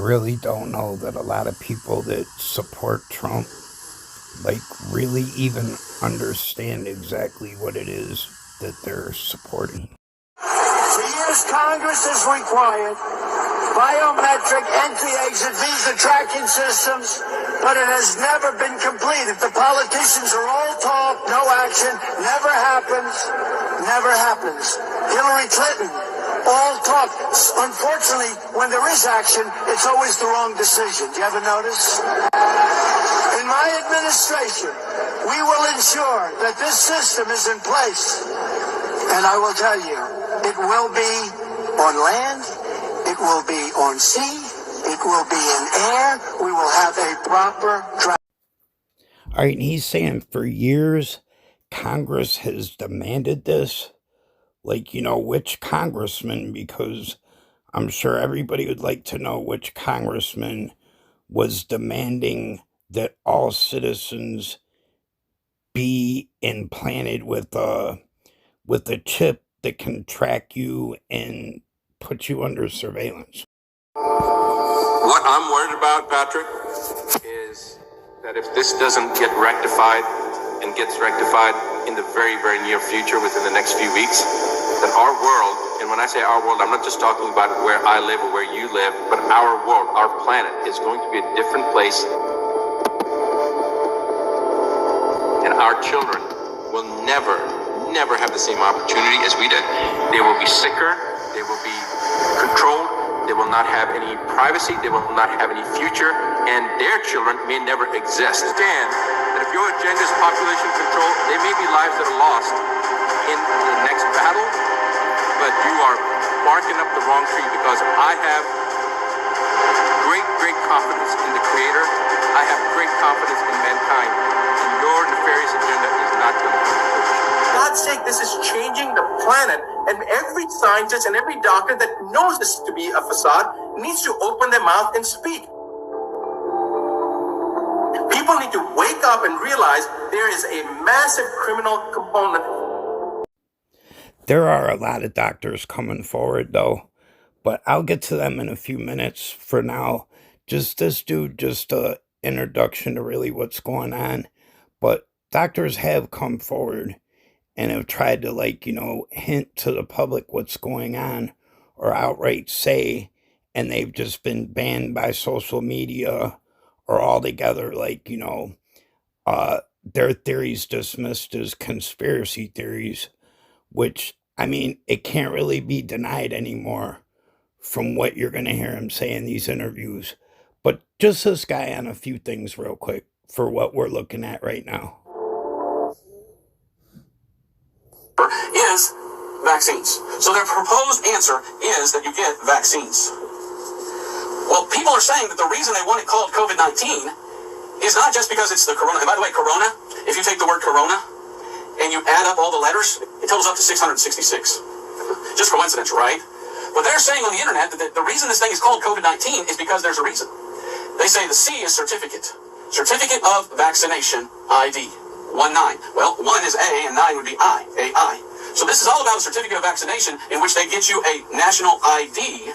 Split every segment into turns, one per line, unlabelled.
really don't know that a lot of people that support Trump, really even understand exactly what it is that they're supporting.
For years, Congress has required biometric entry-exit visa tracking systems, but it has never been completed. The politicians are all talk, no action, never happens, never happens. Hillary Clinton, all talk. Unfortunately, when there is action, it's always the wrong decision. Do you ever notice? In my administration, we will ensure that this system is in place. And I will tell you, it will be on land, it will be on sea, it will be in air. We will have a proper track.
All right, and he's saying for years, Congress has demanded this. Which congressman, because I'm sure everybody would like to know which congressman was demanding that all citizens be implanted with a chip that can track you and put you under surveillance.
What I'm worried about, Patrick, is that if this doesn't get rectified and gets rectified in the very, very near future, within the next few weeks, that our world, and when I say our world, I'm not just talking about where I live or where you live, but our world, our planet is going to be a different place. And our children will never have the same opportunity as we did. They will be sicker, they will be controlled, they will not have any privacy, they will not have any future, and their children may never exist. Understand that if your agenda is population control, there may be lives that are lost in the next battle, but you are barking up the wrong tree, because I have great confidence in the Creator. I have great confidence in mankind, and your nefarious agenda is not going to come to fruition.
For God's sake, this is changing the planet, and every scientist and every doctor that knows this to be a facade needs to open their mouth and speak. People need to wake up and realize there is a massive criminal component.
There are a lot of doctors coming forward, though, but I'll get to them in a few minutes. For now, just this dude, just an introduction to really what's going on. But doctors have come forward and have tried to, hint to the public what's going on, or outright say, and they've just been banned by social media or altogether, their theories dismissed as conspiracy theories, which, it can't really be denied anymore from what you're going to hear him say in these interviews. But just this guy on a few things real quick for what we're looking at right now.
Is vaccines. So their proposed answer is that you get vaccines. Well, people are saying that the reason they want it called COVID-19 is not just because it's the corona. And by the way, corona, if you take the word corona and you add up all the letters, it totals up to 666. Just coincidence, right? But they're saying on the internet that the reason this thing is called COVID-19 is because there's a reason. They say the C is certificate. Certificate of Vaccination ID. 19. Well, 1 is A and 9 would be I. AI. So this is all about a certificate of vaccination in which they get you a national ID,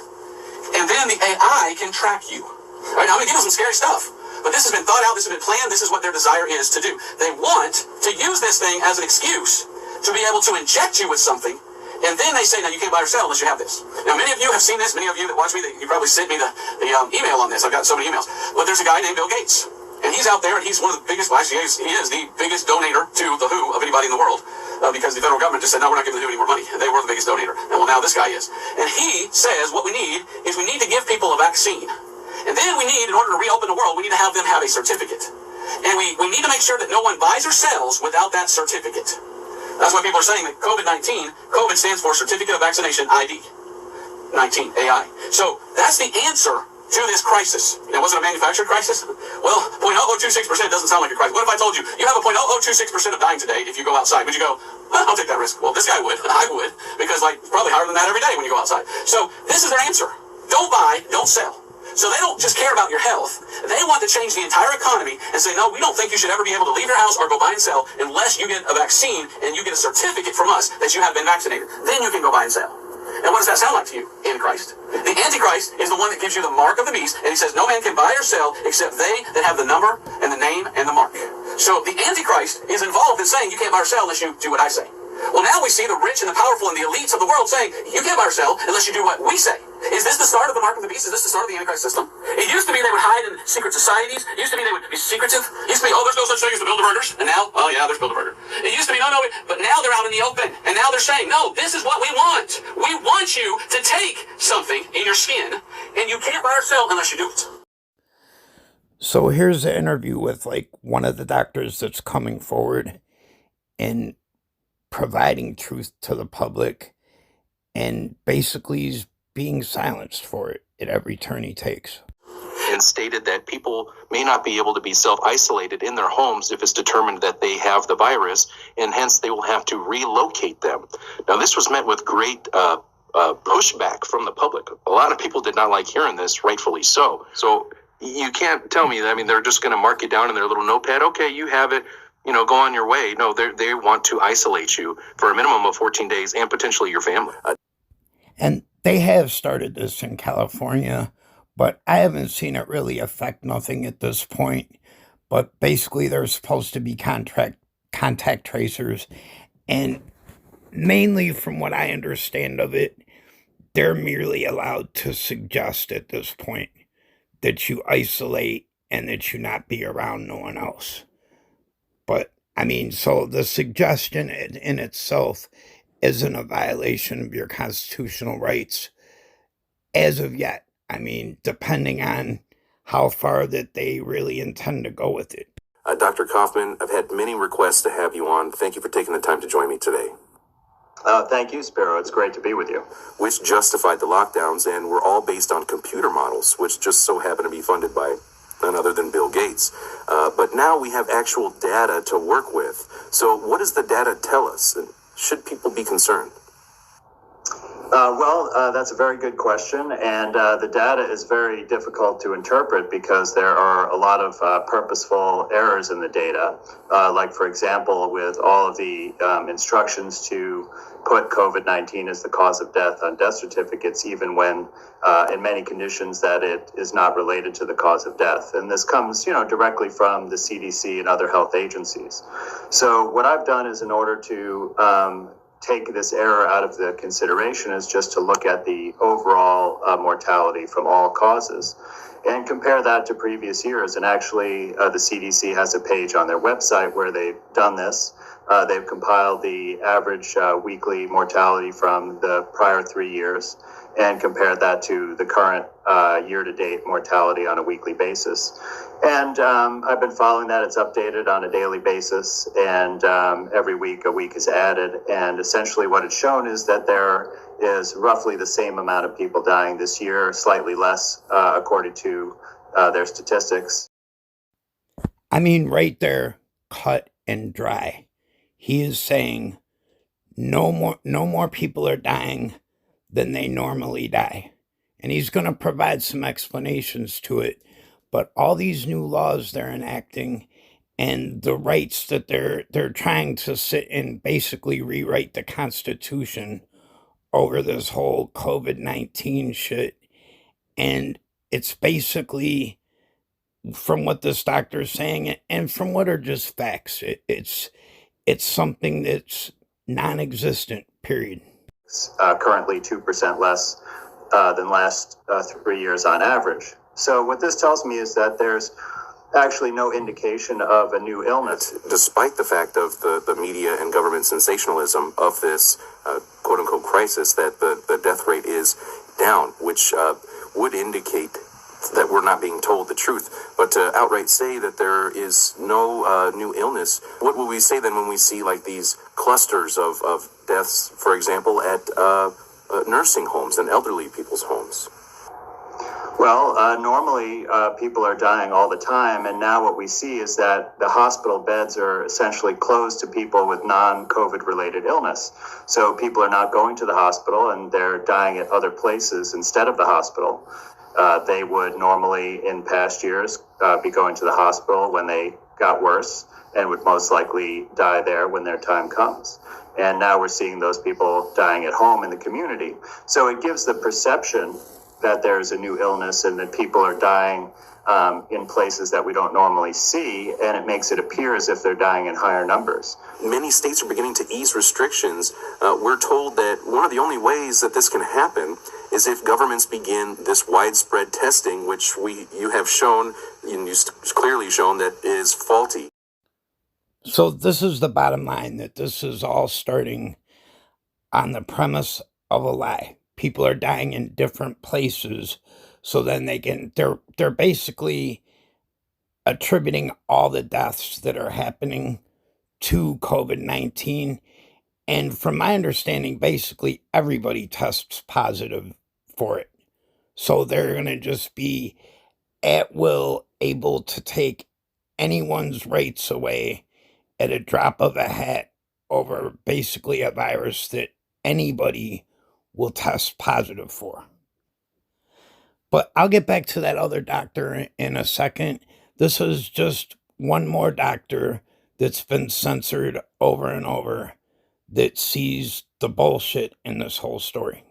and then the AI can track you. Right? Now, I'm going to give you some scary stuff, but this has been thought out, this has been planned, this is what their desire is to do. They want to use this thing as an excuse to be able to inject you with something, and then they say, now you can't buy or sell unless you have this. Now, many of you have seen this, many of you that watch me, you probably sent me the email on this. I've got so many emails. But there's a guy named Bill Gates, and he's out there, and he's one of the biggest, well, actually, he is the biggest donator to the WHO of anybody in the world, because the federal government just said, no, we're not giving the WHO any more money. And they were the biggest donator. And well, now this guy is. And he says what we need is we need to give people a vaccine. And then we need, in order to reopen the world, we need to have them have a certificate. And we need to make sure that no one buys or sells without that certificate. That's why people are saying that COVID-19, COVID stands for Certificate of Vaccination ID. 19, AI. So that's the answer to this crisis. Now, was it a manufactured crisis? Well, 0.0026% doesn't sound like a crisis. What if I told you, you have a 0.0026% of dying today if you go outside? Would you go, I'll take that risk? Well, this guy would. I would. Because, probably higher than that every day when you go outside. So, this is their answer. Don't buy, don't sell. So they don't just care about your health. They want to change the entire economy and say, no, we don't think you should ever be able to leave your house or go buy and sell unless you get a vaccine and you get a certificate from us that you have been vaccinated. Then you can go buy and sell. And what does that sound like to you? Antichrist. The Antichrist is the one that gives you the mark of the beast, and he says no man can buy or sell except they that have the number and the name and the mark. So the Antichrist is involved in saying you can't buy or sell unless you do what I say. Well, now we see the rich and the powerful and the elites of the world saying you can't buy or sell unless you do what we say. Is this the start of the mark of the beast? Is this the start of the Antichrist system? It used to be they would hide in secret societies. It used to be they would be secretive. It used to be, oh, there's no such thing as the Bilderbergers. And now, oh yeah, there's Bilderberger. It used to be, no, but now they're out in the open. And now they're saying, no, this is what we want. We want you to take something in your skin, and you can't buy or sell unless you do it.
So here's an interview with like one of the doctors that's coming forward and providing truth to the public, and basically he's being silenced for it at every turn he takes.
And stated that people may not be able to be self-isolated in their homes if it's determined that they have the virus, and hence they will have to relocate them. Now, this was met with great pushback from the public. A lot of people did not like hearing this, rightfully so. So you can't tell me that, I mean, they're just going to mark you down in their little notepad. Okay, you have it. Go on your way. No, they want to isolate you for a minimum of 14 days and potentially your family.
And they have started this in California, but I haven't seen it really affect nothing at this point. But basically, they're supposed to be contact tracers. And mainly from what I understand of it, they're merely allowed to suggest at this point that you isolate and that you not be around no one else. But, I mean, so the suggestion in itself isn't a violation of your constitutional rights as of yet. I mean, depending on how far that they really intend to go with it.
Dr. Kaufman, I've had many requests to have you on. Thank you for taking the time to join me today.
Thank you, Spiro. It's great to be with you.
Which justified the lockdowns and were all based on computer models, which just so happen to be funded by none other than Bill Gates. But now we have actual data to work with. So what does the data tell us? And should people be concerned?
That's a very good question, and the data is very difficult to interpret because there are a lot of purposeful errors in the data, like, for example, with all of the instructions to put COVID-19 as the cause of death on death certificates, even when in many conditions that it is not related to the cause of death. And this comes, directly from the CDC and other health agencies. So what I've done is, in order to take this error out of the consideration, is just to look at the overall mortality from all causes and compare that to previous years. And actually, the CDC has a page on their website where they've done this. They've compiled the average weekly mortality from the prior 3 years and compared that to the current year-to-date mortality on a weekly basis. And I've been following that. It's updated on a daily basis, and every week a week is added. And essentially what it's shown is that there is roughly the same amount of people dying this year, slightly less, according to their statistics.
I mean, right there, cut and dry. He is saying no more people are dying than they normally die. And he's going to provide some explanations to it. But all these new laws they're enacting and the rights that they're trying to sit and basically rewrite the Constitution over this whole COVID-19 shit. And it's basically, from what this doctor's saying and from what are just facts, it's something that's non-existent, period.
Currently 2% less than last 3 years on average. So what this tells me is that there's actually no indication of a new illness.
Despite the fact of the media and government sensationalism of this quote-unquote crisis, that the death rate is down, which would indicate that we're not being told the truth. But to outright say that there is no new illness, what will we say then when we see like these clusters of deaths, for example, at nursing homes and elderly people's homes?
Well, normally people are dying all the time, and now what we see is that the hospital beds are essentially closed to people with non-COVID related illness. So people are not going to the hospital, and they're dying at other places instead of the hospital. They would normally, in past years, be going to the hospital when they got worse and would most likely die there when their time comes. And now we're seeing those people dying at home in the community. So it gives the perception that there's a new illness and that people are dying in places that we don't normally see, and it makes it appear as if they're dying in higher numbers.
Many states are beginning to ease restrictions. We're told that one of the only ways that this can happen is if governments begin this widespread testing, which you have shown, and you've clearly shown that is faulty.
So this is the bottom line, that this is all starting on the premise of a lie. People are dying in different places, so then they're basically attributing all the deaths that are happening to COVID-19. And from my understanding, basically everybody tests positive for it. So they're going to just be at will able to take anyone's rights away at a drop of a hat over basically a virus that anybody will test positive for. But I'll get back to that other doctor in a second. This is just one more doctor that's been censored over and over that sees the bullshit in this whole story.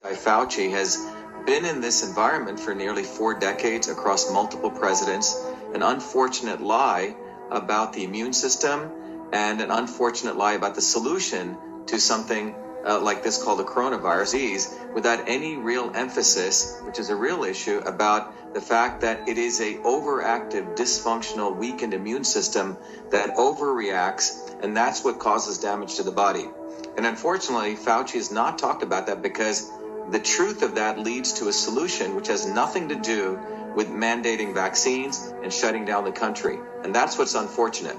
Fauci has been in this environment for nearly 4 decades across multiple presidents. An unfortunate lie about the immune system and an unfortunate lie about the solution to something like this called the coronavirus disease, without any real emphasis, which is a real issue, about the fact that it is a overactive, dysfunctional, weakened immune system that overreacts, and that's what causes damage to the body. And unfortunately, Fauci has not talked about that, because the truth of that leads to a solution which has nothing to do with mandating vaccines and shutting down the country. And that's what's unfortunate.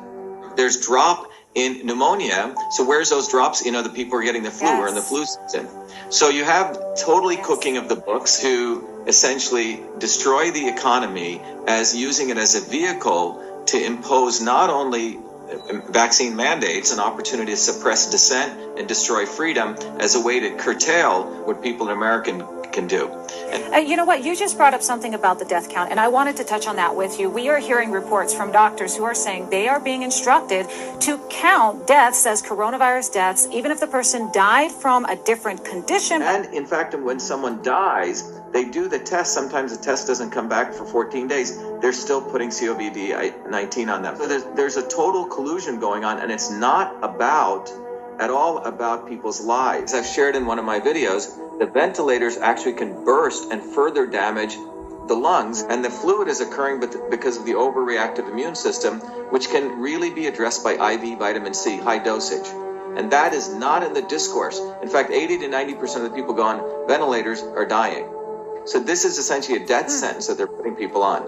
There's drop in pneumonia. So where's those drops? The people are getting the flu. Yes. We're in the flu season. So you have totally cooking of the books to essentially destroy the economy as using it as a vehicle to impose not only vaccine mandates, an opportunity to suppress dissent and destroy freedom as a way to curtail what people in America can do.
You know what? You just brought up something about the death count, and I wanted to touch on that with you. We are hearing reports from doctors who are saying they are being instructed to count deaths as coronavirus deaths, even if the person died from a different condition.
And in fact, when someone dies, they do the test. Sometimes the test doesn't come back for 14 days. They're still putting COVID-19 on them. So there's a total collusion going on, and it's not at all about people's lives. As I've shared in one of my videos, the ventilators actually can burst and further damage the lungs, and the fluid is occurring because of the overreactive immune system, which can really be addressed by IV vitamin C, high dosage. And that is not in the discourse. In fact, 80 to 90% of the people go on ventilators are dying. So this is essentially a death sentence that they're putting people on.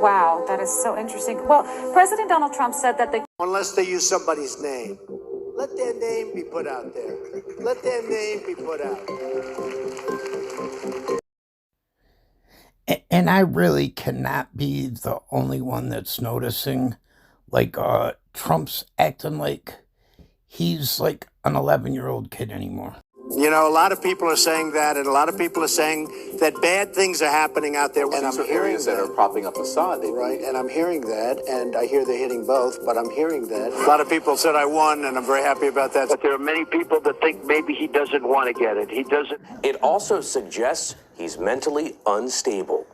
Wow, that is so interesting. Well, President Donald Trump said that
unless they use somebody's name, let their name be put out there. Let their name be put out.
And I really cannot be the only one that's noticing, Trump's acting like he's like an 11-year-old kid anymore.
A lot of people are saying that, and a lot of people are saying that bad things are happening out there. And I'm hearing that are propping up Assad, right? And I'm hearing that, and I hear they're hitting both, but I'm hearing that. A lot of people said I won, and I'm very happy about that. But there are many people that think maybe he doesn't want to get it. He doesn't.
It also suggests he's mentally unstable.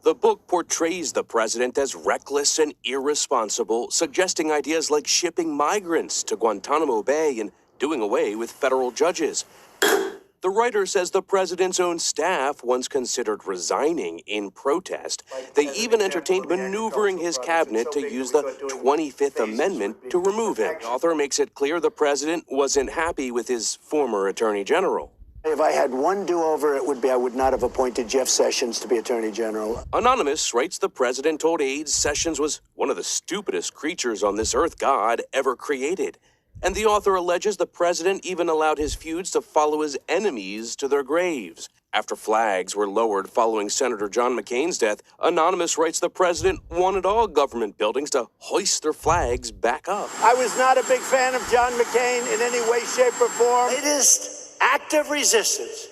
The book portrays the president as reckless and irresponsible, suggesting ideas like shipping migrants to Guantanamo Bay and doing away with federal judges. The writer says the president's own staff once considered resigning in protest. They even entertained maneuvering his cabinet to use the 25th Amendment to remove him. The author makes it clear the president wasn't happy with his former attorney general.
If I had one do-over, it would be I would not have appointed Jeff Sessions to be Attorney General.
Anonymous writes the president told aides Sessions was one of the stupidest creatures on this earth God ever created. And the author alleges the president even allowed his feuds to follow his enemies to their graves. After flags were lowered following Senator John McCain's death, Anonymous writes the president wanted all government buildings to hoist their flags back up.
I was not a big fan of John McCain in any way, shape, or form. Latest act of resistance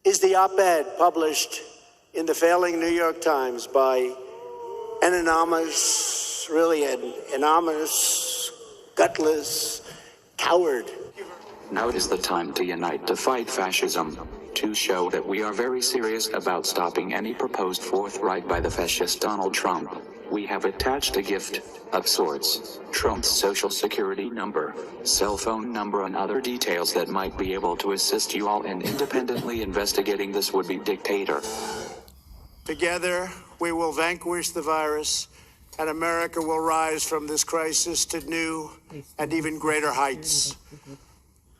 is the op-ed published in the failing New York Times by an enormous, really an enormous, gutless coward.
Now is the time to unite to fight fascism, to show that we are very serious about stopping any proposed fourth right by the fascist Donald Trump. We have attached a gift of sorts, Trump's social security number, cell phone number, and other details that might be able to assist you all in independently investigating this would-be dictator.
Together, we will vanquish the virus, and America will rise from this crisis to new and even greater heights.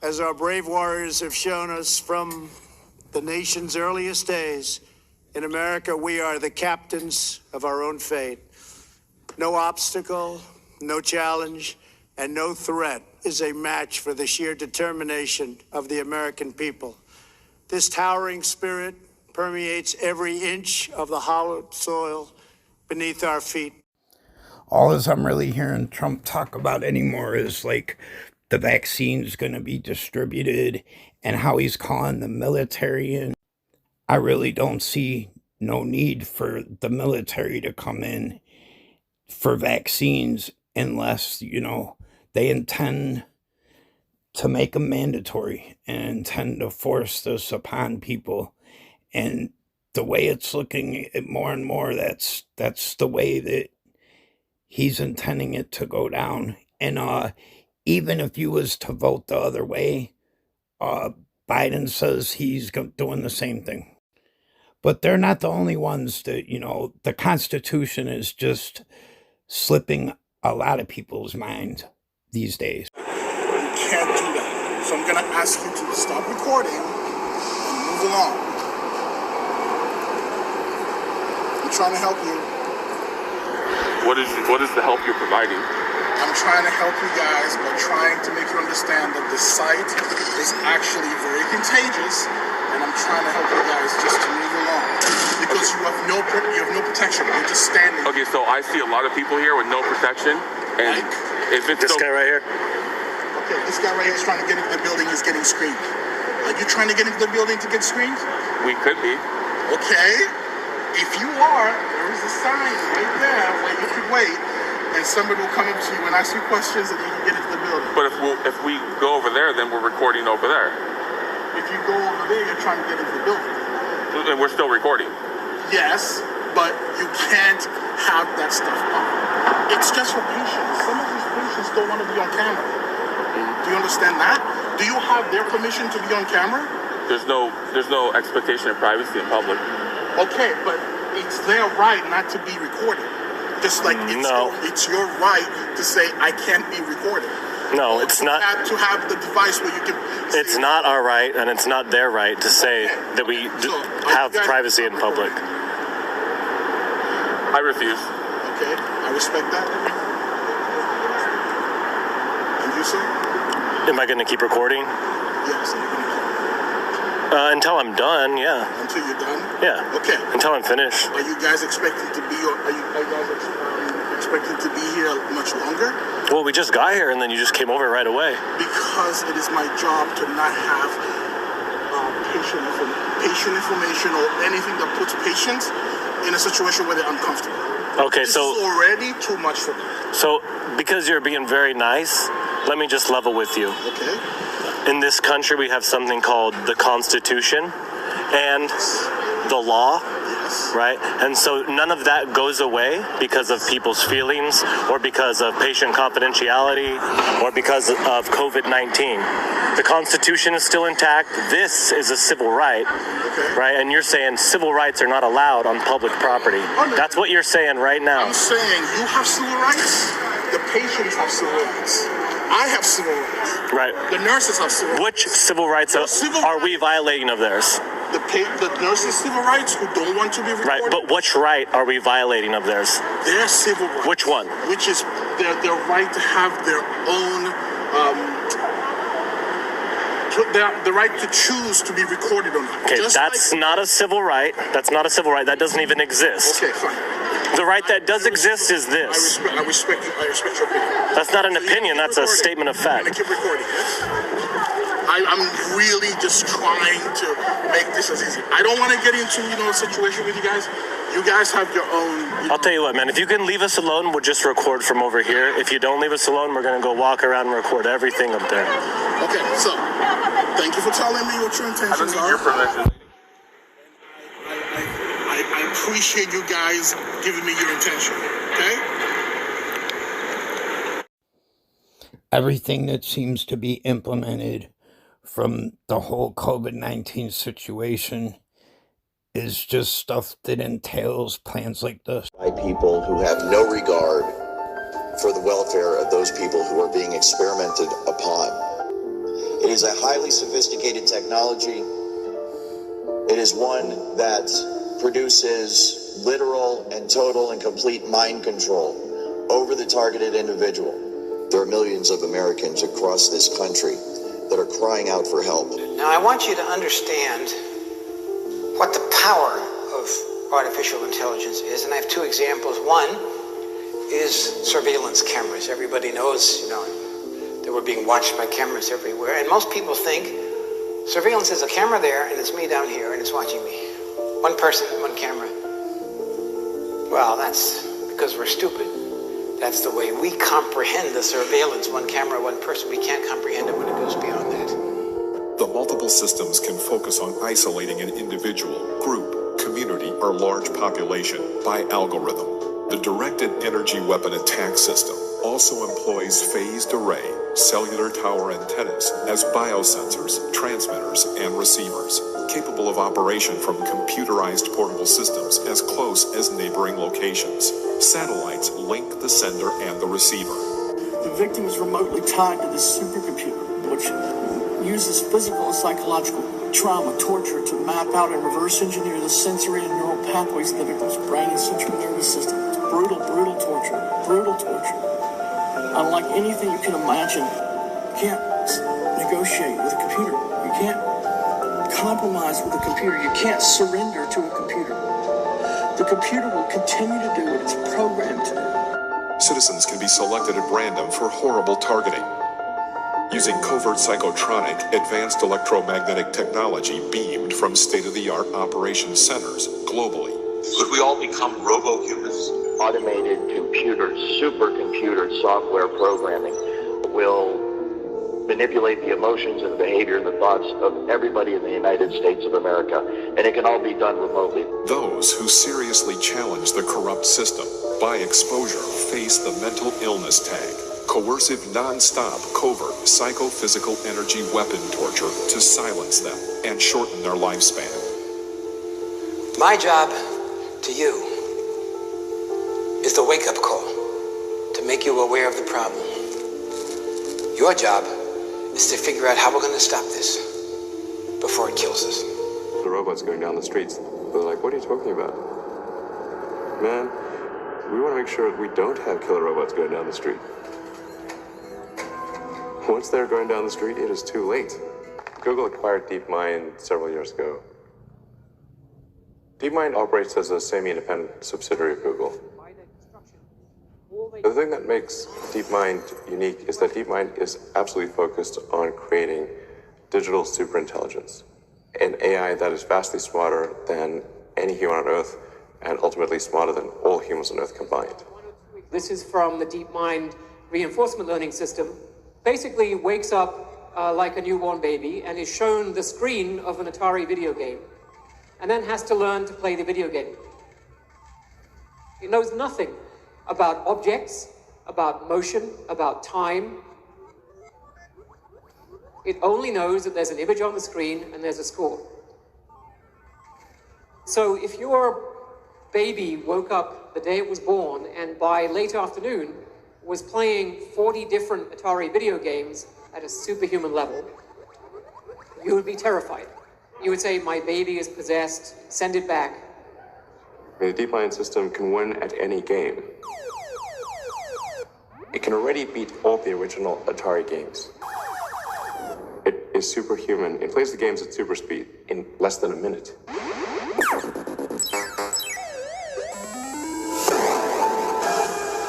As our brave warriors have shown us from the nation's earliest days, in America, we are the captains of our own fate. No obstacle, no challenge, and no threat is a match for the sheer determination of the American people. This towering spirit permeates every inch of the hallowed soil beneath our feet.
All as I'm really hearing Trump talk about anymore is like the vaccine's going to be distributed and how he's calling the military in. I really don't see no need for the military to come in for vaccines unless, they intend to make them mandatory and intend to force this upon people. And the way it's looking more and more, that's the way that he's intending it to go down. And even if you was to vote the other way, Biden says he's doing the same thing. But they're not the only ones that, the Constitution is just slipping a lot of people's mind these days.
You can't do that. So I'm going to ask you to stop recording and move along. I'm trying to help you.
What is the help you're providing?
I'm trying to help you guys by trying to make you understand that the site is actually very contagious, and I'm trying to help you guys just to move along because you have no protection. You're just standing.
Okay, so I see a lot of people here with no protection, and if it's
this guy right here.
Okay, this guy right here is trying to get into the building. Is getting screened. Are you trying to get into the building to get screened?
We could be.
Okay, if you are, there is a sign right there where you could wait. And somebody will come up to you and ask you questions and you can get into the building.
But if we go over there, then we're recording over there.
If you go over there, you're trying to get into the building.
And we're still recording.
Yes, but you can't have that stuff up. It's just for patients. Some of these patients don't want to be on camera. Do you understand that? Do you have their permission to be on camera?
There's no expectation of privacy in public.
Okay, but it's their right not to be recorded. Just like it's your right to say, I can't be recorded.
No, it's not.
To have the device where you can...
It's not our right, and it's not their right to say that we have privacy in public.
I refuse.
Okay, I respect that. And you, sir?
Am I going to keep recording?
Yes, I'm going to keep
until I'm done, yeah.
Until you're done?
Yeah.
Okay.
Until I'm finished.
Are you guys expecting to be, expecting to be here much longer?
Well, we just got here and then you just came over right away.
Because it is my job to not have patient information or anything that puts patients in a situation where they're uncomfortable.
Okay,
this is already too much for me.
So, because you're being very nice, let me just level with you.
Okay.
In this country, we have something called the Constitution and the law, right? And so none of that goes away because of people's feelings or because of patient confidentiality or because of COVID-19. The Constitution is still intact. This is a civil right, right? And you're saying civil rights are not allowed on public property. That's what you're saying right now.
I'm saying you have civil rights. The patients have civil rights. I have civil rights.
Right.
The nurses have civil rights.
Which civil rights are we violating of theirs?
The nurses' civil rights who don't want to be recorded.
Right, but which right are we violating of theirs?
Their civil rights.
Which one?
Which is their right to have their own, the right to choose to be recorded or not.
Okay, that's not a civil right. That's not a civil right. That doesn't even exist.
Okay, fine.
The right that does exist is this.
I respect your opinion.
That's not an opinion, that's a statement of fact.
I'm going to keep recording, yes? I'm really just trying to make this as easy. I don't want to get into, a situation with you guys, You guys have your own.
I'll tell you what, man. If you can leave us alone, we'll just record from over here. If you don't leave us alone, we're gonna go walk around and record everything up there.
Okay, so thank you for telling me what your intentions are.
Your permission.
I appreciate you guys giving me your intention. Okay.
Everything that seems to be implemented from the whole COVID-19 situation is just stuff that entails plans like this.
By people who have no regard for the welfare of those people who are being experimented upon. It is a highly sophisticated technology. It is one that produces literal and total and complete mind control over the targeted individual. There are millions of Americans across this country that are crying out for help.
Now, I want you to understand what the power of artificial intelligence is, and I have two examples. One is surveillance cameras. Everybody knows, that we're being watched by cameras everywhere, and most people think surveillance is a camera there, and it's me down here, and it's watching me. One person, one camera. Well, that's because we're stupid. That's the way we comprehend the surveillance, one camera, one person. We can't comprehend it when it goes beyond that.
The multiple systems can focus on isolating an individual, group, community, or large population by algorithm. The directed energy weapon attack system also employs phased array cellular tower antennas as biosensors, transmitters, and receivers, capable of operation from computerized portable systems as close as neighboring locations. Satellites link the sender and the receiver.
The victim is remotely tied to this supercomputer, which uses physical and psychological trauma, torture to map out and reverse engineer the sensory and neural pathways of the victim's brain and central nervous system. It's brutal, brutal torture. Brutal torture. Unlike anything you can imagine, you can't negotiate with a computer. You can't compromise with a computer. You can't surrender to a computer. The computer will continue to do what it's programmed to do.
Citizens can be selected at random for horrible targeting. Using covert psychotronic, advanced electromagnetic technology beamed from state-of-the-art operations centers globally.
Could we all become robo-humans? Automated computers, supercomputer software programming will manipulate the emotions and the behavior and the thoughts of everybody in the United States of America, and it can all be done remotely.
Those who seriously challenge the corrupt system by exposure face the mental illness tag. Coercive, non-stop, covert, psychophysical energy weapon torture to silence them and shorten their lifespan.
My job to you is the wake-up call to make you aware of the problem. Your job is to figure out how we're going to stop this before it kills us.
The robots going down the streets, they're like, what are you talking about? Man, we want to make sure we don't have killer robots going down the street. Once they're going down the street, it is too late. Google acquired DeepMind several years ago. DeepMind operates as a semi-independent subsidiary of Google. The thing that makes DeepMind unique is that DeepMind is absolutely focused on creating digital superintelligence, an AI that is vastly smarter than any human on Earth and ultimately smarter than all humans on Earth combined.
This is from the DeepMind reinforcement learning system. Basically wakes up like a newborn baby and is shown the screen of an Atari video game and then has to learn to play the video game. It knows nothing about objects, about motion, about time. It only knows that there's an image on the screen and there's a score. So if your baby woke up the day it was born and by late afternoon was playing 40 different Atari video games at a superhuman level, you would be terrified. You would say, my baby is possessed, send it back.
The DeepMind system can win at any game. It can already beat all the original Atari games. It is superhuman. It plays the games at super speed in less than a minute.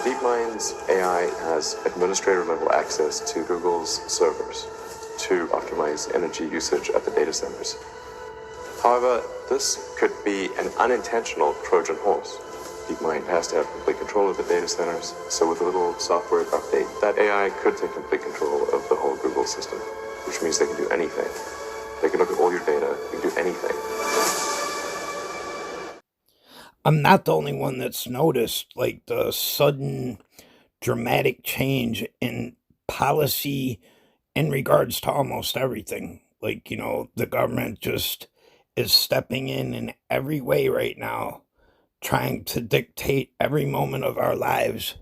DeepMind's AI has administrator-level access to Google's servers to optimize energy usage at the data centers. However, this could be an unintentional Trojan horse. DeepMind has to have complete control of the data centers, so with a little software update, that AI could take complete control of the whole Google system, which means they can do anything. They can look at all your data, they can do anything.
I'm not the only one that's noticed, like, the sudden dramatic change in policy in regards to almost everything. Like, the government just is stepping in every way right now, trying to dictate every moment of our lives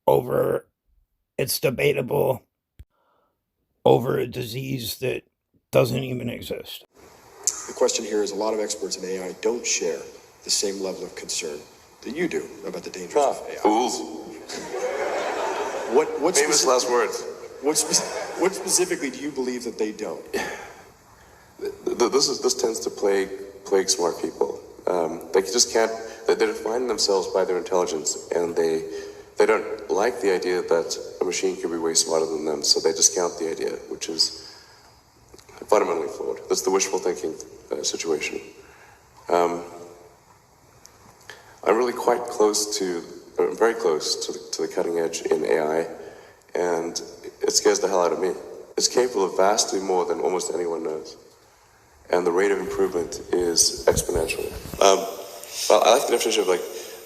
over, it's debatable, over a disease that doesn't even exist.
The question here is a lot of experts in AI don't share the same level of concern that you do about the dangers of AI. What
famous last words?
What specifically do you believe that they don't?
This tends to plague smart people. They just can't. They define themselves by their intelligence, and they don't like the idea that a machine could be way smarter than them. So they discount the idea, which is fundamentally flawed. That's the wishful thinking situation. I'm really quite close to, very close to the cutting edge in AI, and it scares the hell out of me. It's capable of vastly more than almost anyone knows, and the rate of improvement is exponential. Well, I like the definition of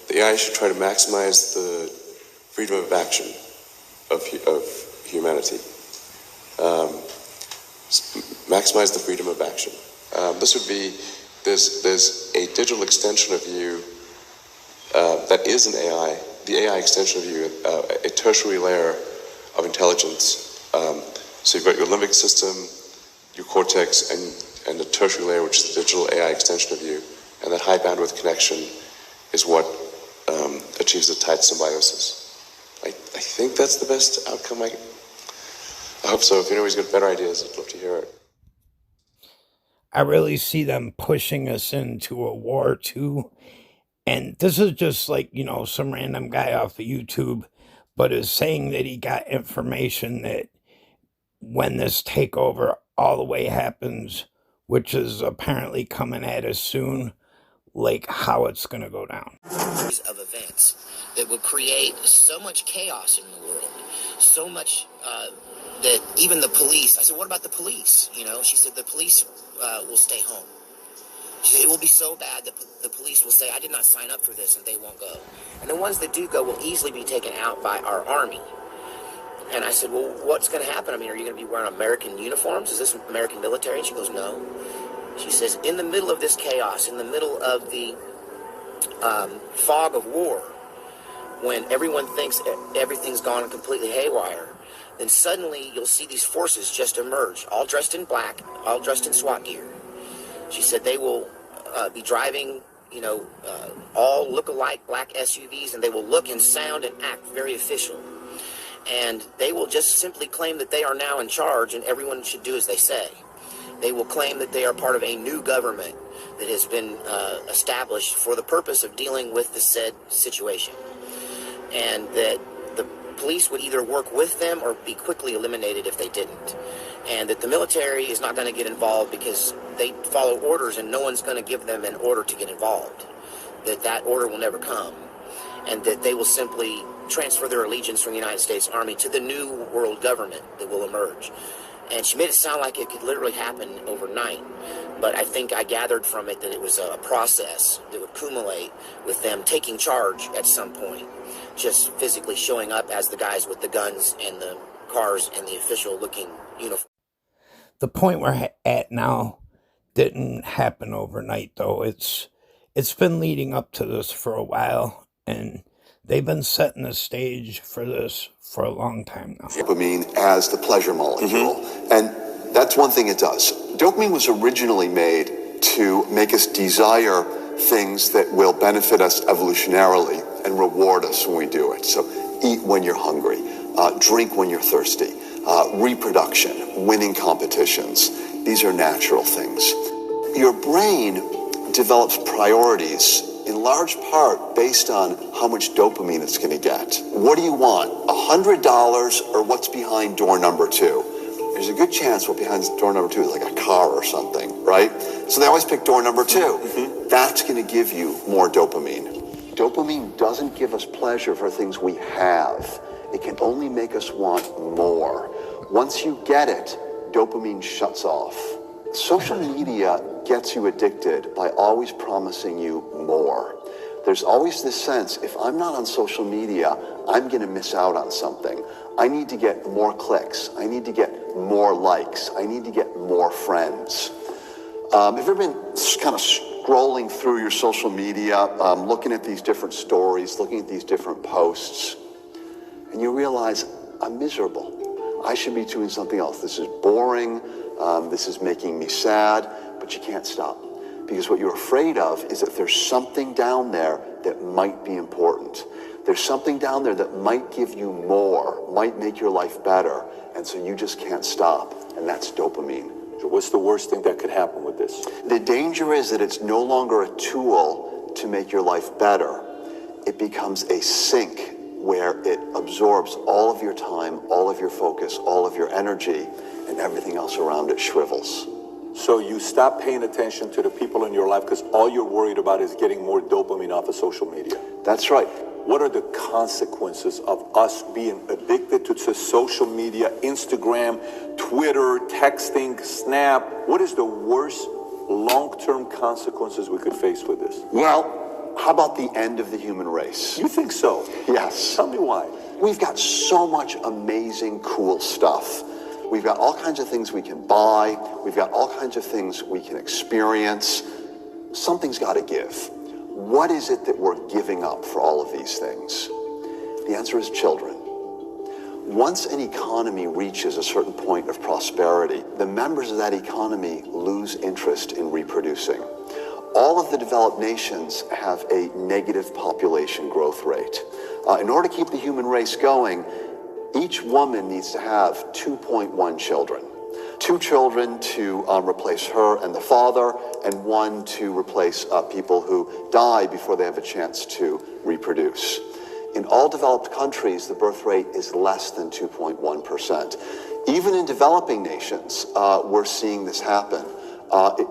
the AI should try to maximize the freedom of action of humanity. Maximize the freedom of action. This would be there's a digital extension of you that is an AI, the AI extension of you, a tertiary layer of intelligence. So you've got your limbic system, your cortex, and the tertiary layer, which is the digital AI extension of you. And that high bandwidth connection is what achieves a tight symbiosis. I think that's the best outcome. I hope so. If anybody's got better ideas, I'd love to hear it.
I really see them pushing us into a war too. And this is just like, some random guy off of YouTube, but is saying that he got information that when this takeover all the way happens, which is apparently coming at us soon, like how it's going to go down.
Of events that will create so much chaos in the world, so much that even the police, I said, what about the police? She said, the police will stay home. She said, it will be so bad that the police will say, I did not sign up for this, and they won't go. And the ones that do go will easily be taken out by our army. And I said, well, what's going to happen? I mean, are you going to be wearing American uniforms? Is this American military? And she goes, no. She says, in the middle of this chaos, in the middle of the fog of war, when everyone thinks everything's gone completely haywire, then suddenly you'll see these forces just emerge, all dressed in black, all dressed in SWAT gear. She said they will be driving, all look-alike black SUVs, and they will look and sound and act very official. And they will just simply claim that they are now in charge and everyone should do as they say. They will claim that they are part of a new government that has been established for the purpose of dealing with the said situation. And that the police would either work with them or be quickly eliminated if they didn't. And that the military is not going to get involved because they follow orders and no one's going to give them an order to get involved. That order will never come. And that they will simply transfer their allegiance from the United States Army to the new world government that will emerge. And she made it sound like it could literally happen overnight. But I think I gathered from it that it was a process that would accumulate with them taking charge at some point, just physically showing up as the guys with the guns and the cars and the official-looking uniform.
The point we're at now didn't happen overnight, though. It's been leading up to this for a while, and they've been setting the stage for this for a long time now.
Dopamine as the pleasure molecule. And that's one thing it does. Dopamine was originally made to make us desire things that will benefit us evolutionarily and reward us when we do it. So eat when you're hungry, drink when you're thirsty, reproduction, winning competitions. These are natural things. Your brain develops priorities in large part based on how much dopamine it's going to get. What do you want, $100 or what's behind door number 2? there's a good chance what behind door number 2 is like a car or something, right? So they always pick door number 2. That's going to give you more dopamine. Dopamine doesn't give us pleasure for things we have. It can only make us want more. Once you get it, dopamine shuts off. Social media gets you addicted by always promising you more. There's always this sense, if I'm not on social media, I'm going to miss out on something. I need to get more clicks. I need to get more likes. I need to get more friends. Have you ever been kind of scrolling through your social media, looking at these different stories, looking at these different posts, and you realize, I'm miserable. I should be doing something else. This is boring. This is making me sad, but you can't stop. Because what you're afraid of is that there's something down there that might be important. There's something down there that might give you more, might make your life better, and so you just can't stop, and that's dopamine.
So what's the worst thing that could happen with this?
The danger is that it's no longer a tool to make your life better. It becomes a sink where it absorbs all of your time, all of your focus, all of your energy, and everything else around it shrivels.
So you stop paying attention to the people in your life because all you're worried about is getting more dopamine off of social media.
That's right.
What are the consequences of us being addicted to social media, Instagram, Twitter, texting, Snap? What is the worst long-term consequences we could face with this?
Well, how about the end of the human race?
You think so?
Yes.
Tell me why.
We've got so much amazing, cool stuff. We've got all kinds of things we can buy. We've got all kinds of things we can experience. Something's got to give. What is it that we're giving up for all of these things? The answer is children. Once an economy reaches a certain point of prosperity, the members of that economy lose interest in reproducing. All of the developed nations have a negative population growth rate. In order to keep the human race going, each woman needs to have 2.1 children. 2 children to replace her and the father, and 1 to replace people who die before they have a chance to reproduce. In all developed countries, the birth rate is less than 2.1%. Even in developing nations, we're seeing this happen.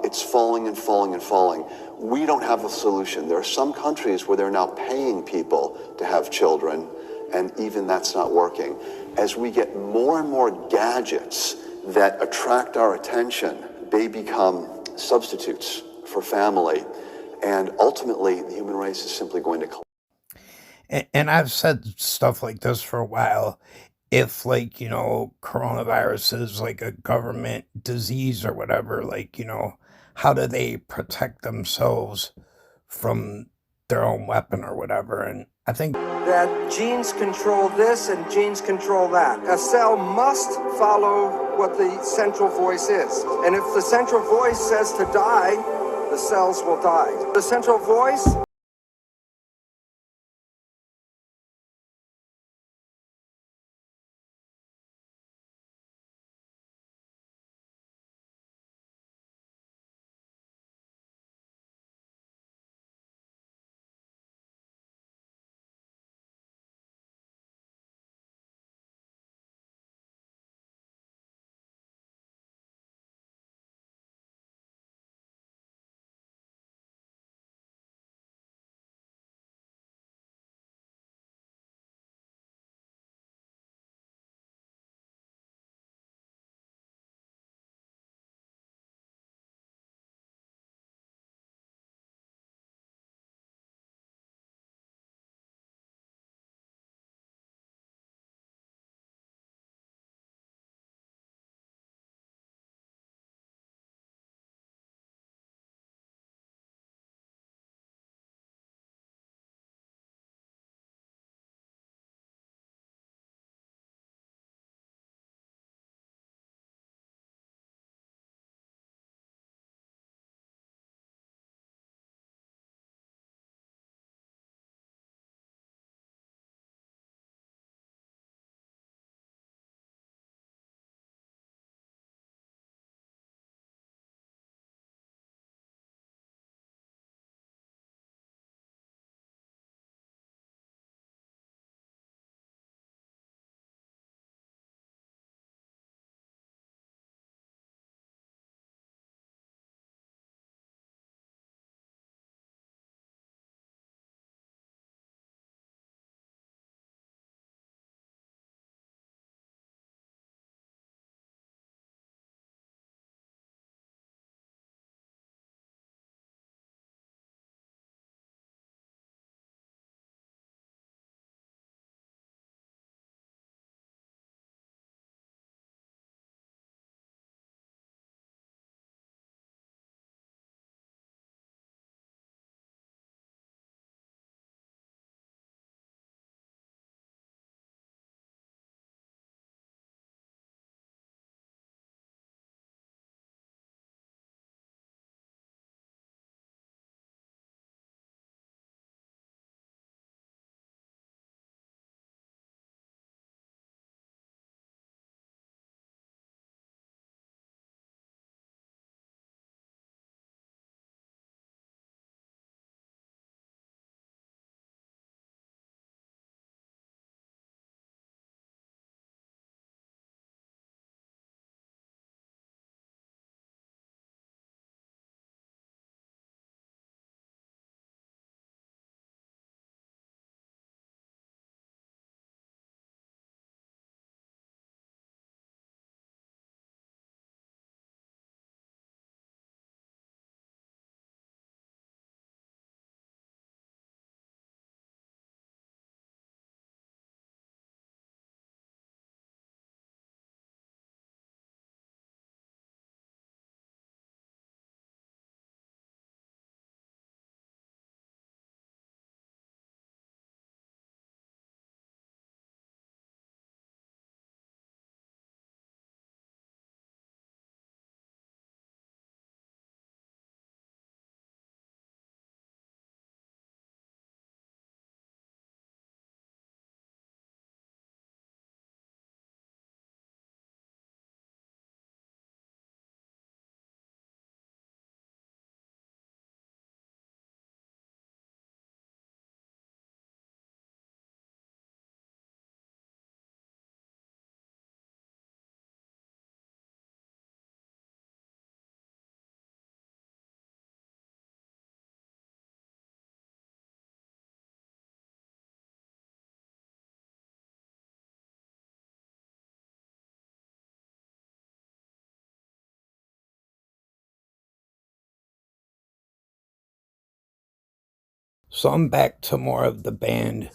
It's falling and falling and falling. We don't have a solution. There are some countries where they're now paying people to have children, and even that's not working. As we get more and more gadgets that attract our attention, they become substitutes for family, and ultimately the human race is simply going to collapse.
And I've said stuff like this for a while. If, like, you know, coronavirus is like a government disease or whatever, like, you know, how do they protect themselves from their own weapon or whatever? And I think
that genes control this and genes control that. A cell must follow what the central voice is. And if the central voice says to die, the cells will die. The central voice
So I'm back to more of the banned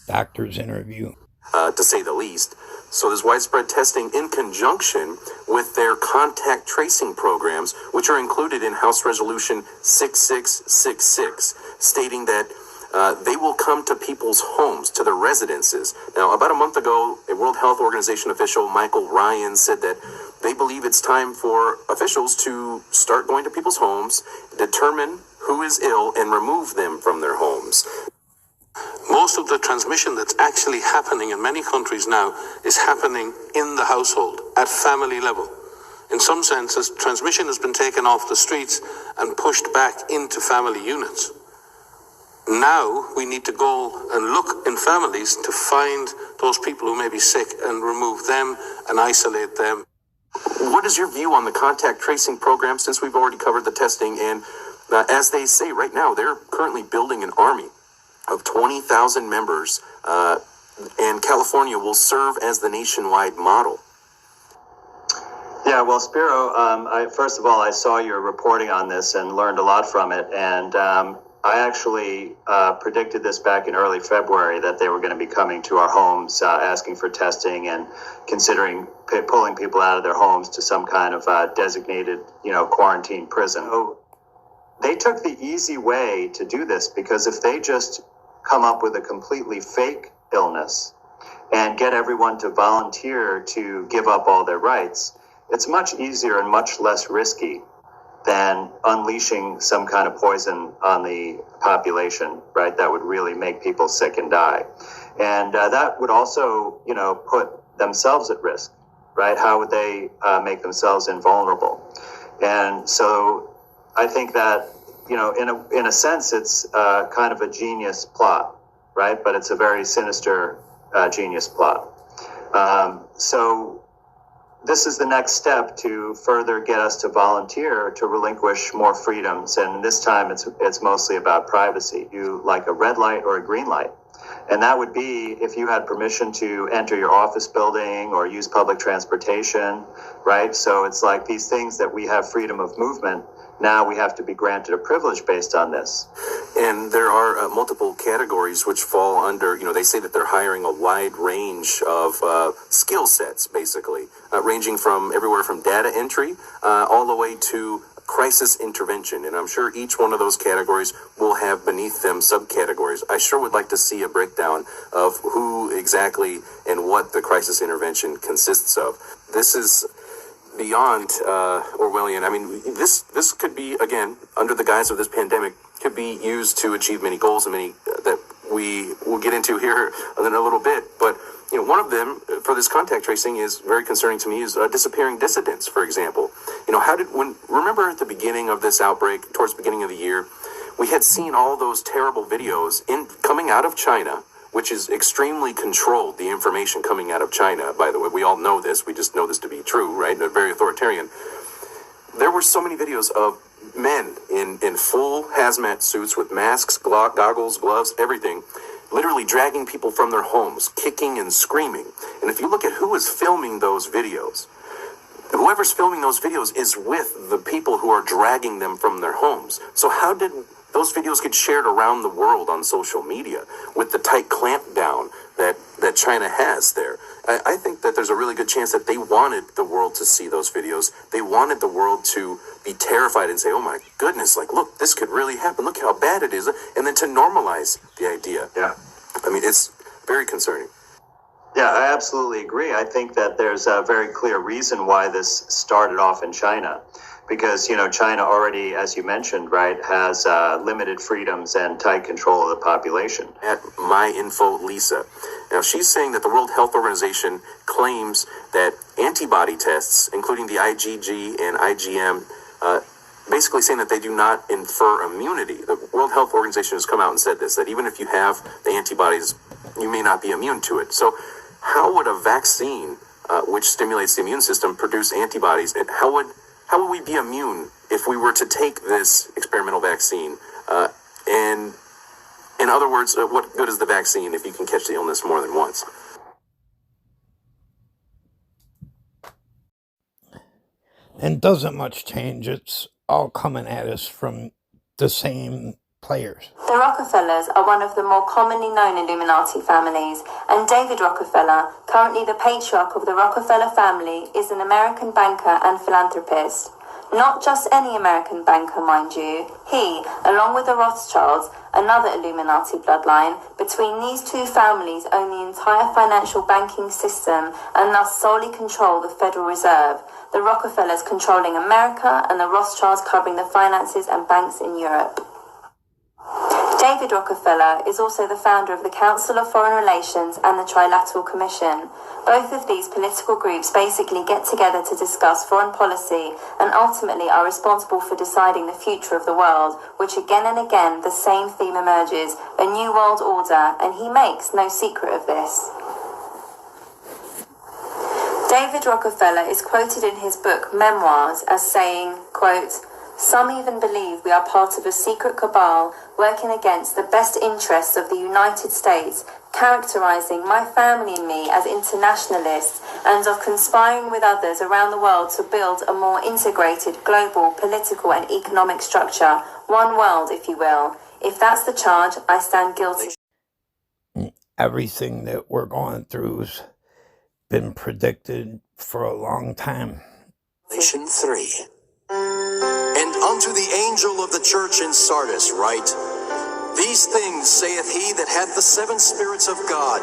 doctor's interview.
To say the least. So there's widespread testing in conjunction with their contact tracing programs, which are included in House Resolution 6666, stating that they will come to people's homes, to their residences. Now, about a month ago, a World Health Organization official, Michael Ryan, said that they believe it's time for officials to start going to people's homes, determine who is ill, and remove them from their homes.
Most of the transmission that's actually happening in many countries now is happening in the household, at family level. In some senses, transmission has been taken off the streets and pushed back into family units. Now we need to go and look in families to find those people who may be sick and remove them and isolate them.
What is your view on the contact tracing program, since we've already covered the testing? And as they say right now, they're currently building an army of 20,000 members, and California will serve as the nationwide model.
Yeah, well, Spiro, first of all, I saw your reporting on this and learned a lot from it, and I actually predicted this back in early February, that they were going to be coming to our homes, asking for testing and considering pulling people out of their homes to some kind of designated, quarantine prison. So they took the easy way to do this, because if they just come up with a completely fake illness and get everyone to volunteer to give up all their rights, it's much easier and much less risky than unleashing some kind of poison on the population, right? That would really make people sick and die. And that would also, put themselves at risk, right? How would they make themselves invulnerable? And so I think that, in a sense, it's kind of a genius plot, right? But it's a very sinister genius plot. So this is the next step to further get us to volunteer to relinquish more freedoms. And this time it's mostly about privacy. You like a red light or a green light. And that would be if you had permission to enter your office building or use public transportation, right? So it's like these things that we have freedom of movement. Now we have to be granted a privilege based on this.
And there are multiple categories which fall under, they say that they're hiring a wide range of skill sets, basically, ranging from everywhere from data entry all the way to crisis intervention. And I'm sure each one of those categories will have beneath them subcategories. I sure would like to see a breakdown of who exactly and what the crisis intervention consists of. This is beyond Orwellian. I mean, this could be, again, under the guise of this pandemic, could be used to achieve many goals, and many that we will get into here in a little bit. But one of them for this contact tracing is very concerning to me, is disappearing dissidents, for example. Remember at the beginning of this outbreak, towards the beginning of the year, we had seen all those terrible videos coming out of China, which is extremely controlled, the information coming out of China. By the way, we all know this. We just know this to be true, right? They're very authoritarian. There were so many videos of men in full hazmat suits with masks, goggles, gloves, everything, literally dragging people from their homes, kicking and screaming. And if you look at who is filming those videos, whoever's filming those videos is with the people who are dragging them from their homes. So how did those videos get shared around the world on social media with the tight clampdown that China has there? I think that there's a really good chance that they wanted the world to see those videos. They wanted the world to be terrified and say, oh my goodness, look, this could really happen. Look how bad it is. And then to normalize the idea.
Yeah.
I mean, it's very concerning.
Yeah, I absolutely agree. I think that there's a very clear reason why this started off in China. Because, China already, as you mentioned, right, has limited freedoms and tight control of the population.
At MyInfo Lisa. Now, she's saying that the World Health Organization claims that antibody tests, including the IgG and IgM, basically saying that they do not infer immunity. The World Health Organization has come out and said this, that even if you have the antibodies, you may not be immune to it. So how would a vaccine, which stimulates the immune system, produce antibodies? And how would we be immune if we were to take this experimental vaccine? And in other words, what good is the vaccine if you can catch the illness more than once?
And doesn't much change. It's all coming at us from the same players.
The Rockefellers are one of the more commonly known Illuminati families, and David Rockefeller, currently the patriarch of the Rockefeller family, is an American banker and philanthropist. Not just any American banker, mind you. He, along with the Rothschilds, another Illuminati bloodline, between these two families own the entire financial banking system and thus solely control the Federal Reserve, the Rockefellers controlling America and the Rothschilds covering the finances and banks in Europe. David Rockefeller is also the founder of the Council of Foreign Relations and the Trilateral Commission. Both of these political groups basically get together to discuss foreign policy and ultimately are responsible for deciding the future of the world, which again and again the same theme emerges, a new world order, and he makes no secret of this. David Rockefeller is quoted in his book Memoirs as saying, quote, "Some even believe we are part of a secret cabal working against the best interests of the United States, characterizing my family and me as internationalists and of conspiring with others around the world to build a more integrated global political and economic structure, one world, if you will. If that's the charge, I stand guilty."
Everything that we're going through's been predicted for a long time.
Revelation 3. And unto the angel of the church in Sardis write, These things saith he that hath the 7 spirits of God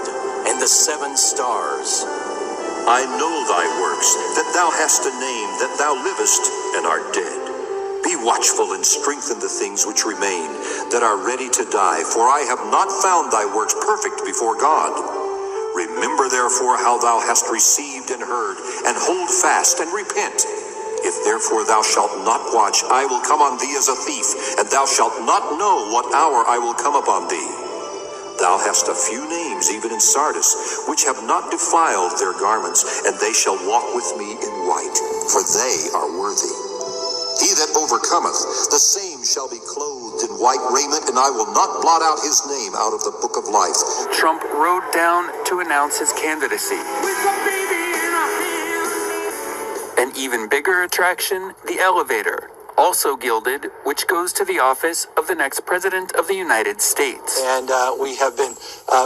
and the 7 stars.
I know thy works, that thou hast a name, that thou livest and art dead. Be watchful and strengthen the things which remain, that are ready to die, for I have not found thy works perfect before God. Remember therefore how thou hast received and heard, and hold fast and repent. If therefore thou shalt not watch, I will come on thee as a thief, and thou shalt not know what hour I will come upon thee. Thou hast a few names even in Sardis, which have not defiled their garments, and they shall walk with me in white, for they are worthy. He that overcometh, the same shall be clothed in white raiment, and I will not blot out his name out of the book of life.
Trump rode down to announce his candidacy. An even bigger attraction, the elevator, also gilded, which goes to the office of the next president of the United States.
And we have been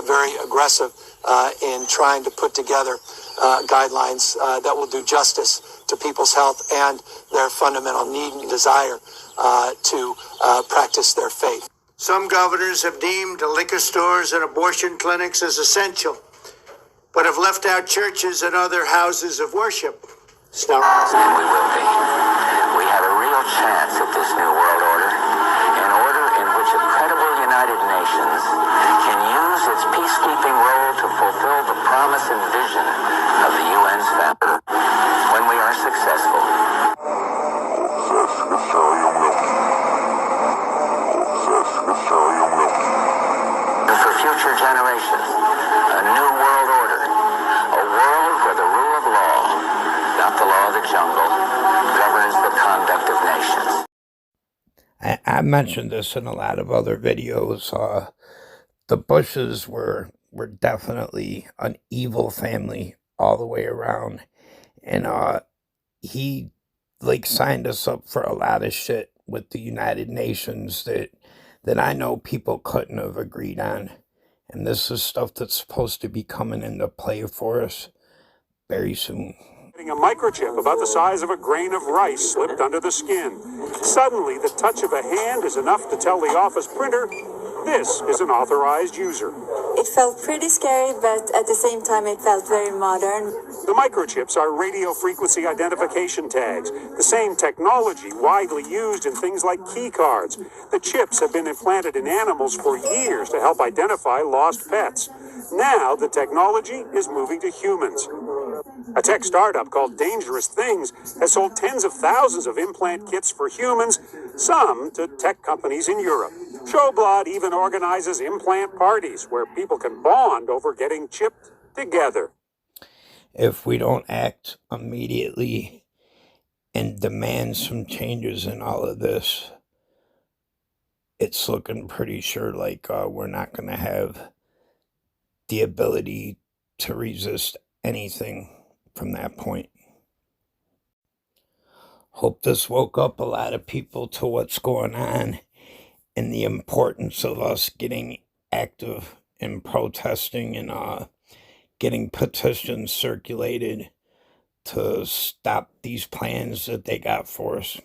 very aggressive in trying to put together guidelines that will do justice to people's health and their fundamental need and desire to practice their faith.
Some governors have deemed liquor stores and abortion clinics as essential, but have left out churches and other houses of worship.
And we will be. We have a real chance at this new world order, an order in which a credible United Nations can use its peacekeeping role to fulfill the promise and vision of the UN's founder when we are successful. For future generations, a new world order, a world where the rule of law, not the law of the jungle, governs the conduct of nations.
I mentioned this in a lot of other videos. The Bushes were definitely an evil family all the way around. And he signed us up for a lot of shit with the United Nations that I know people couldn't have agreed on. And this is stuff that's supposed to be coming into play for us very soon.
A microchip about the size of a grain of rice slipped under the skin. Suddenly, the touch of a hand is enough to tell the office printer, this is an authorized user.
It felt pretty scary, but at the same time, it felt very modern.
The microchips are radio frequency identification tags, the same technology widely used in things like key cards. The chips have been implanted in animals for years to help identify lost pets. Now, the technology is moving to humans. A tech startup called Dangerous Things has sold tens of thousands of implant kits for humans, some to tech companies in Europe. Showblood even organizes implant parties where people can bond over getting chipped together.
If we don't act immediately and demand some changes in all of this, it's looking pretty sure like we're not going to have the ability to resist anything from that point. Hope this woke up a lot of people to what's going on and the importance of us getting active in protesting and getting petitions circulated to stop these plans that they got for us.